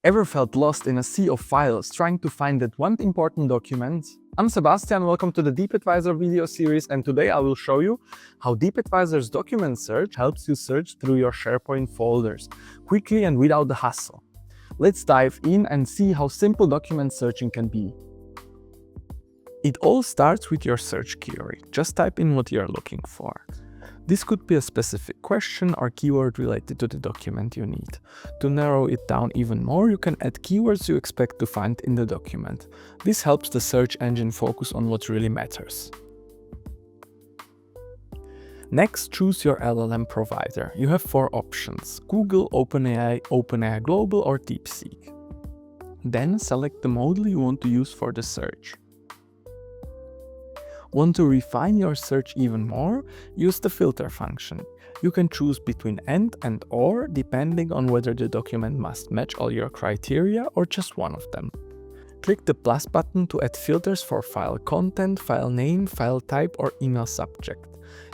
Ever felt lost in a sea of files trying to find that one important document? I'm Sebastian, welcome to the DeepAdvisor video series, and today I will show you how DeepAdvisor's document search helps you search through your SharePoint folders quickly and without the hassle. Let's dive in and see how simple document searching can be. It all starts with your search query. Just type in what you're looking for. This could be a specific question or keyword related to the document you need. To narrow it down even more, you can add keywords you expect to find in the document. This helps the search engine focus on what really matters. Next, choose your LLM provider. You have 4 options: Google, OpenAI, OpenAI Global, or DeepSeek. Then select the model you want to use for the search. Want to refine your search even more? Use the filter function. You can choose between and or, depending on whether the document must match all your criteria or just one of them. Click the plus button to add filters for file content, file name, file type, or email subject.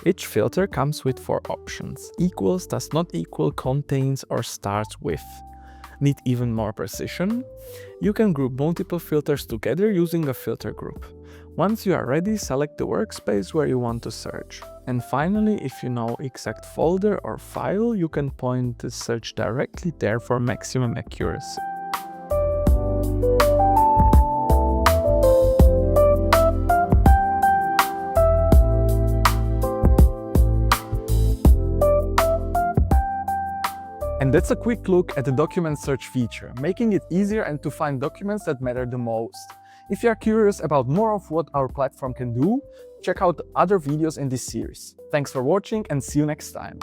Each filter comes with 4 options: equals, does not equal, contains, or starts with. Need even more precision? You can group multiple filters together using a filter group. Once you are ready, select the workspace where you want to search. And finally, if you know exact folder or file, you can point the search directly there for maximum accuracy. And that's a quick look at the document search feature, making it easier and to find documents that matter the most. If you are curious about more of what our platform can do, check out other videos in this series. Thanks for watching and see you next time.